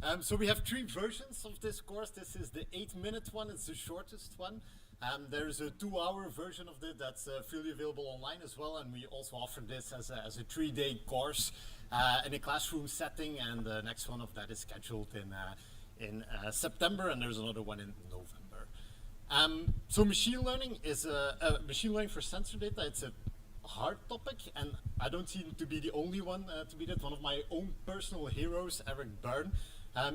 So we have three versions of this course. This is the 8-minute one. It's the shortest one. There's a 2-hour version of it that's freely available online as well, and we also offer this as a 3-day course in a classroom setting. And the next one of that is scheduled in September, and there's another one in November. So machine learning is machine learning for sensor data. It's a hard topic, and I don't seem to be the only one to be that. One of my own personal heroes, Eric Byrne,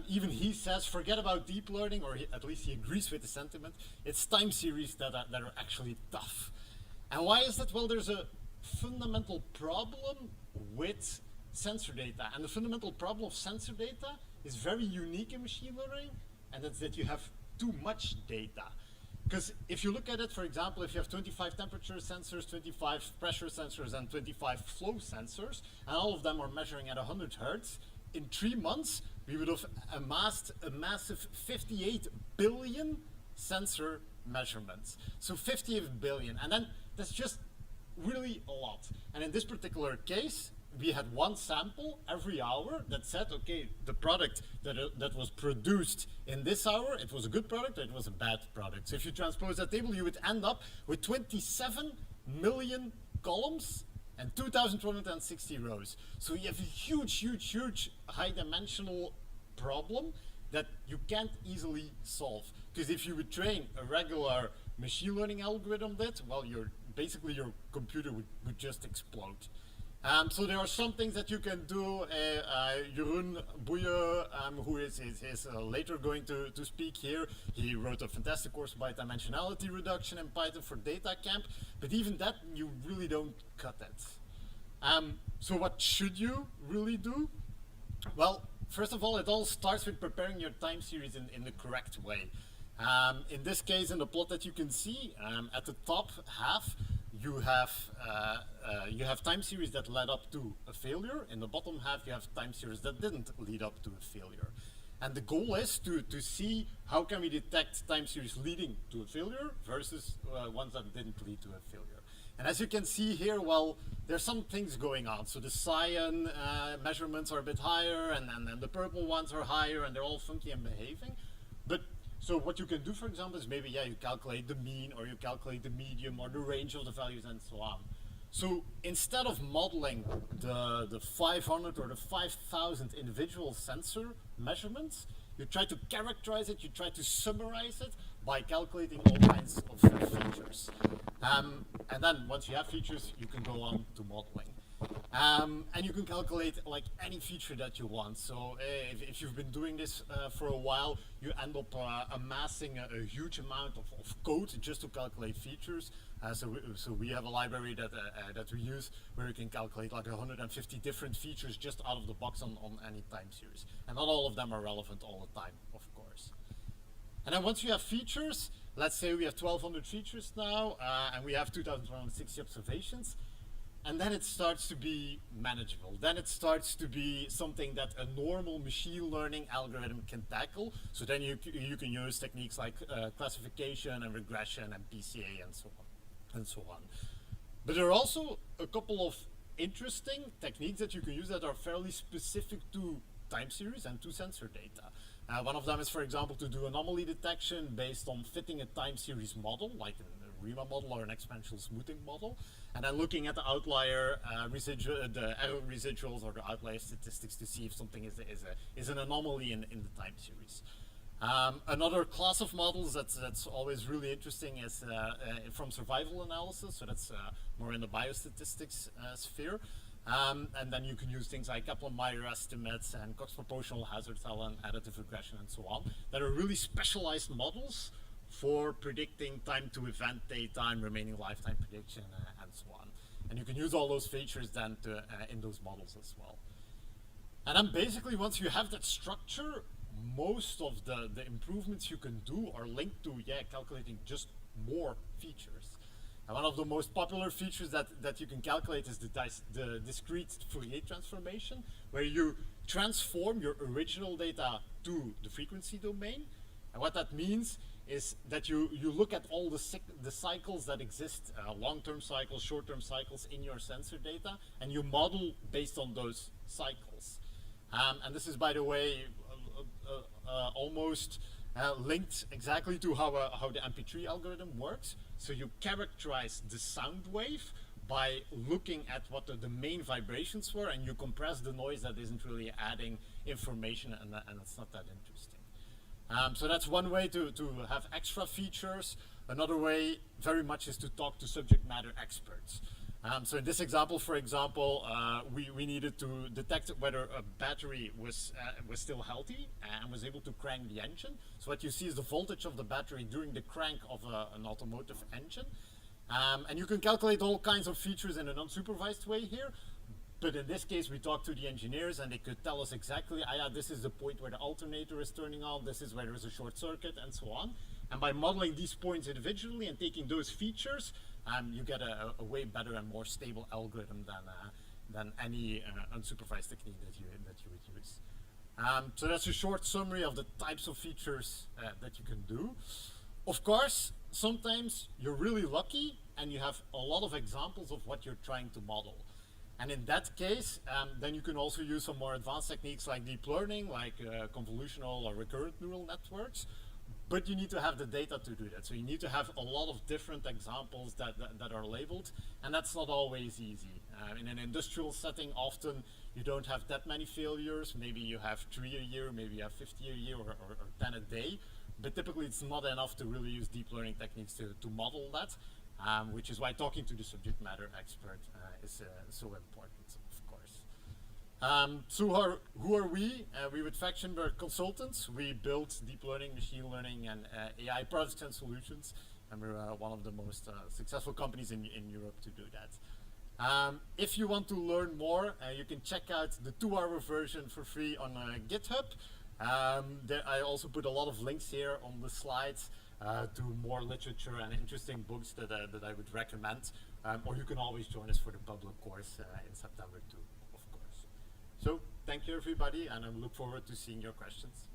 even he says, forget about deep learning, or at least he agrees with the sentiment. It's time series that are actually tough. And why is that? Well, there's a fundamental problem with sensor data, and the fundamental problem of sensor data is very unique in machine learning, and it's that you have too much data. Because if you look at it, for example, if you have 25 temperature sensors, 25 pressure sensors, and 25 flow sensors, and all of them are measuring at 100 Hertz, in 3 months, we would have amassed a massive 58 billion sensor measurements. So 58 billion, and then that's just really a lot. And in this particular case, we had one sample every hour that said, okay, the product that was produced in this hour, it was a good product or it was a bad product. So if you transpose that table, you would end up with 27 million columns and 2,260 rows. So you have a huge high dimensional problem that you can't easily solve. Because if you would train a regular machine learning algorithm that, well, basically your computer would just explode. So there are some things that you can do. Jeroen Boeye, who is later going to speak here, he wrote a fantastic course by dimensionality reduction in Python for data camp, but even that, you really don't cut it. So what should you really do? Well, first of all, it all starts with preparing your time series in the correct way. In this case, in the plot that you can see, at the top half, you have time series that led up to a failure. In the bottom half, you have time series that didn't lead up to a failure. And the goal is to see how can we detect time series leading to a failure versus ones that didn't lead to a failure. And as you can see here, well, there's some things going on. So the cyan measurements are a bit higher, and then the purple ones are higher, and they're all funky and behaving. But so what you can do, for example, is maybe, you calculate the mean, or you calculate the medium, or the range of the values, and so on. So instead of modeling the 500 or the 5,000 individual sensor measurements, you try to characterize it, you try to summarize it by calculating all kinds of features. And then once you have features, you can go on to modeling. And you can calculate like any feature that you want. So if you've been doing this for a while, you end up amassing a huge amount of code just to calculate features. So we have a library that we use where you can calculate like 150 different features just out of the box on any time series. And not all of them are relevant all the time, of course. And then once you have features, let's say we have 1,200 features now, and we have 2,160 observations. And then it starts to be manageable. Then it starts to be something that a normal machine learning algorithm can tackle. So then you can use techniques like classification and regression and PCA and so on. But there are also a couple of interesting techniques that you can use that are fairly specific to time series and to sensor data. One of them is, for example, to do anomaly detection based on fitting a time series model, like a RIMA model or an exponential smoothing model, and then looking at the outlier the error residuals or the outlier statistics to see if something is an anomaly in the time series. Another class of models that's always really interesting is from survival analysis, so that's more in the biostatistics sphere. And then you can use things like Kaplan-Meier estimates and Cox proportional hazard cell and additive regression and so on, that are really specialized models for predicting time to event data and remaining lifetime prediction and so on. And you can use all those features then in those models as well. And then basically once you have that structure, most of the improvements you can do are linked to calculating just more features. And one of the most popular features that you can calculate is the discrete Fourier transformation, where you transform your original data to the frequency domain. And what that means is that you look at all the cycles that exist, long-term cycles, short-term cycles in your sensor data, and you model based on those cycles. And this is, by the way, almost linked exactly to how the MP3 algorithm works. So you characterize the sound wave by looking at what the main vibrations were, and you compress the noise that isn't really adding information, and it's not that interesting. So that's one way to have extra features. Another way very much is to talk to subject matter experts. So in this example, for example, we needed to detect whether a battery was still healthy and was able to crank the engine. So what you see is the voltage of the battery during the crank of an automotive engine. And you can calculate all kinds of features in an unsupervised way here. But in this case, we talked to the engineers and they could tell us exactly, yeah, this is the point where the alternator is turning on, this is where there's a short circuit, and so on. And by modeling these points individually and taking those features, you get a way better and more stable algorithm than any unsupervised technique that you would use. So that's a short summary of the types of features that you can do. Of course, sometimes you're really lucky and you have a lot of examples of what you're trying to model. And in that case, then you can also use some more advanced techniques like deep learning, like convolutional or recurrent neural networks. But you need to have the data to do that. So you need to have a lot of different examples that are labeled, and that's not always easy. In an industrial setting, often you don't have that many failures. Maybe you have 3 a year, maybe you have 50 a year, or 10 a day. But typically it's not enough to really use deep learning techniques to model that, which is why talking to the subject matter expert is so important, of course. So who are we? We with Factionberg Consultants. We build deep learning, machine learning, and AI products and solutions, and we're one of the most successful companies in Europe to do that. If you want to learn more, you can check out the 2-hour version for free on GitHub. I also put a lot of links here on the slides to more literature and interesting books that I would recommend. Or you can always join us for the public course in September too, of course. So thank you everybody, and I look forward to seeing your questions.